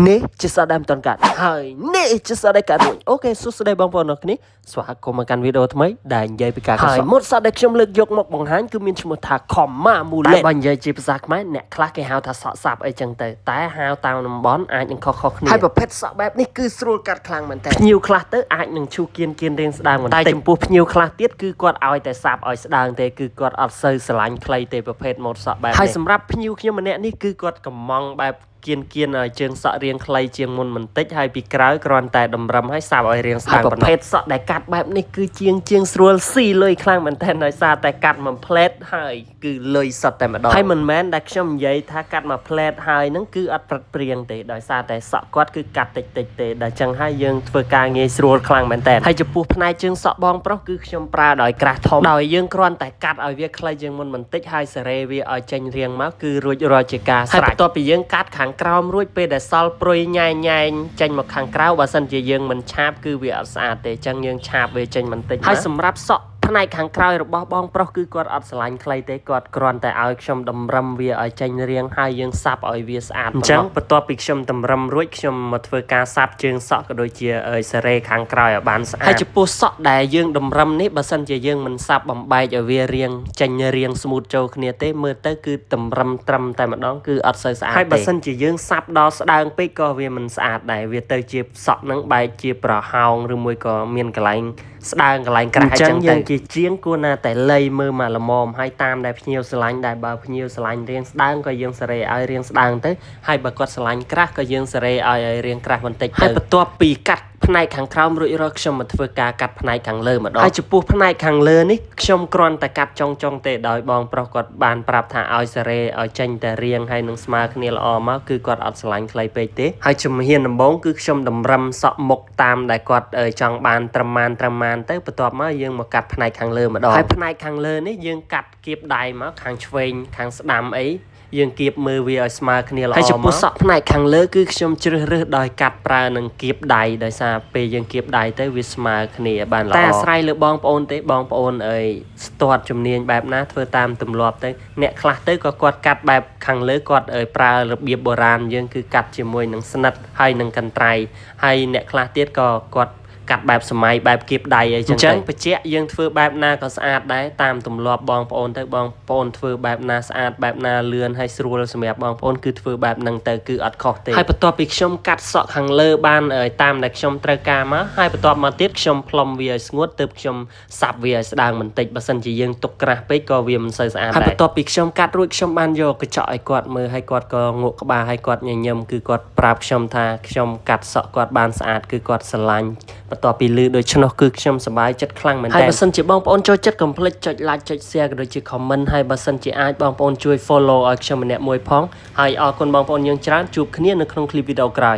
នេះជាសារដើមតនកាត់ហើយនេះជាសារដែលកាត់រួចអូខេសួស្តីបងប្អូនអរគ្នាស្វាគមន៍មកកាន់វីដេអូថ្មីដែលនិយាយពីការកសោម៉ូតសារដែលខ្ញុំលើកយកមកបង្ហាញគឺមានឈ្មោះថា Comma Mullet បើនិយាយជាភាសាខ្មែរអ្នកខ្លះគេហៅថាសក់សាប់អីចឹងទៅតែហៅតាមតំបន់អាចនឹងខុសៗគ្នាហើយប្រភេទសក់បែបនេះគឺស្រួលកាត់ខ្លាំងមែនតើភ្ញៀវខ្លះទៅអាចនឹងឈូសគៀនរៀងស្ដើងបន្តិចតែចំពោះភ្ញៀវខ្លះទៀតគឺគាត់ឲ្យតែសាប់ឲ្យស្ដើងទេគឺគាត់អត់សូវស្រឡាញ់ខ្លីទេប្រភេទម៉ូតសក់បែបនេះហើយសម្រាប់ភ្ញៀវខ្ញុំម្នាក់នេះគឺគាត់កំងបែបគៀនឲ្យជើងសក់រៀងខ្លីជាងមុនបន្តិចហើយពីក្រោយគ្រាន់តែតម្រឹមឲ្យសាប់ឲ្យរៀងស្ដើងប៉ុណ្ណោះប្រភេទសក់ដែលកាត់បែបនេះគឺជាងស្រួលស៊ីលុយខ្លាំងមែនទែនដោយសារតែកាត់មួយផ្លែតហើយគឺលុយសុទ្ធតែម្ដងហើយមិនមែនដែលខ្ញុំនិយាយថាកាត់មួយផ្លែតហើយហ្នឹងគឺអត់ប្រឹកព្រៀងទេដោយសារតែសក់គាត់គឺកាត់តិចទេដែលចឹងហើយយើងធ្វើការងាយស្រួលខ្លាំងមែនទែនហើយចំពោះផ្នែកជើងសក់បងប្រុសគឺខ្ញុំប្រើដោយក្រាស់ធំដោយយើងគ្រាន់តែកាត់ឲ្យវាខ្លីជាងមុនបន្តិចហើយសេរីវាឲ្យចេញរៀងមកគឺរួចរាល់ជាការស្រេចហើយបន្ទាប់ពីយើងកាត់ខាងក្រោមរួចពេលដែលសល់ព្រុយញ៉ែងចេញមកខាងក្រៅបើសិនជាយើងមិនឆាបគឺវាអត់ស្អាតទេអញ្ចឹងយើងឆាបវាចេញបន្តិចហើយសម្រាប់សក់ផ្នែកខាងក្រោយរបស់បងប្រុសគឺគាត់អត់ស្រឡាញ់ខ្លីទេគាត់គ្រាន់តែឲ្យខ្ញុំតម្រឹមវាឲ្យចេញរាងហើយយើងសាប់ឲ្យវាស្អាតអញ្ចឹងបន្ទាប់ពីខ្ញុំតម្រឹមរួចខ្ញុំមកធ្វើការសាប់ជើងសក់ក៏ដូចជាសេរីខាងក្រោយឲ្យបានស្អាតហើយចំពោះសក់ដែលយើងតម្រឹមនេះបើសិនជាយើងមិនសាប់បំបែកឲ្យវារាងចេញរាងស្មូតចូលគ្នាទេមើលទៅគឺតម្រឹមត្រឹមតែម្ដងគឺអត់សូវស្អាតទេហើយបើសិនជាយើងសាប់ដល់ស្ដើងពេកក៏វាមិនស្អាតដែរវាទៅជាសក់នឹងបែកជាប្រហោងឬមួយក៏មានកន្លែងស្ដើងកន្លែងក្រាស់អញ្ចឹងយើងជាជាងគួរណាតែលៃមើលមកល្មមហើយតាមដែលភ្ញៀវស្រឡាញ់ដែរបើភ្ញៀវស្រឡាញ់រាងស្ដើងក៏យើងសេរីឲ្យរាងស្ដើងទៅហើយបើគាត់ស្រឡាញ់ក្រាស់ក៏យើងសេរីឲ្យរាងក្រាស់បន្តិចទៅហើយបន្ទាប់ពីកាត់ផ្នែកខាងក្រោមរួចរាល់ខ្ញុំមកធ្វើការកាត់ផ្នែកខាងលើម្ដងហើយចំពោះផ្នែកខាងលើនេះខ្ញុំគ្រាន់តែកាត់ចុងទេដោយបងប្រុសគាត់បានប្រាប់ថាឲ្យសេរីឲ្យចេញតែរាងហើយនឹងស្មើគ្នាល្អមកគឺគាត់អត់ស្រឡាញ់ខ្លីពេកទេហើយជំហានដំបូងគឺខ្ញុំតម្រឹមសក់មុខតាមដែលគាត់ចង់បានត្រឹមបានទៅបន្ទាប់មកយើងមកកាត់ផ្នែកខាងលើម្ដងហើយផ្នែកខាងលើនេះយើងកាត់គៀបដៃមកខាងឆ្វេងខាងស្ដាំអីយើងគៀបមើលវាឲ្យស្មើគ្នាល្អមកហើយចំពោះសក់ផ្នែកខាងលើគឺខ្ញុំជ្រើសរើសដោយកាត់ប្រើនឹងគៀបដៃដោយសារពេលយើងគៀបដៃទៅវាស្មើគ្នាបានល្អតែអាស្រ័យលើបងប្អូនទេបងប្អូនស្ទាត់ជំនាញបែបណាធ្វើតាមទម្លាប់ទៅអ្នកខ្លះទៅក៏គាត់កាត់បែបខាងលើគាត់ប្រើរបៀបបុរាណយើងគឺកាត់ជាមួយនឹងស្និតហើយនឹងកន្ត្រៃហើយអ្នកខ្លះទៀតក៏គាត់កាត់បែបសម័យបែបគៀបដៃអីចឹងទៅបញ្ជាក់យើងធ្វើបែបណាក៏ស្អាតដែរតាមទម្លាប់បងប្អូនទៅបងប្អូនធ្វើបែបណាស្អាតបែបណាលឿនហើយស្រួលសម្រាប់បងប្អូនគឺធ្វើបែបហ្នឹងទៅគឺអត់ខុសទេហើយបន្ទាប់ពីខ្ញុំកាត់សក់ខាងលើបានតាមដែលខ្ញុំត្រូវការមកហើយបន្ទាប់មកទៀតខ្ញុំផ្លុំវាឲ្យស្ងួតទើបខ្ញុំសាប់វាឲ្យស្ដើងបន្តិចបើសិនជាយើងទុកក្រាស់ពេកក៏វាមិនសូវស្អាតដែរហើយបន្ទាប់ពីខ្ញុំកាត់រួចខ្ញុំបានយកកញ្ចក់ឲ្យគាត់មើលហើយគាត់ក៏ងក់ក្បាលហើយគាត់ញញឹមគឺគាត់ប្រាប់ខ្ញុំថាខ្ញុំកាត់សក់គាត់បានស្អាតគឺគាត់ស្រឡាញ់បន្ទាប់ពីឮដូច្នោះគឺខ្ញុំសប្បាយចិត្តខ្លាំងមែនតើហើយបើសិនជាបងប្អូនចូលចិត្តកុំភ្លេចចុច like ចុច share ក៏ដូចជា comment ហើយបើសិនជាអាចបងប្អូនជួយ follow ឲ្យខ្ញុំម្នាក់មួយផងហើយអរគុណបងប្អូនយើងច្រើនជួបគ្នានៅក្នុង clip វីដេអូក្រោយ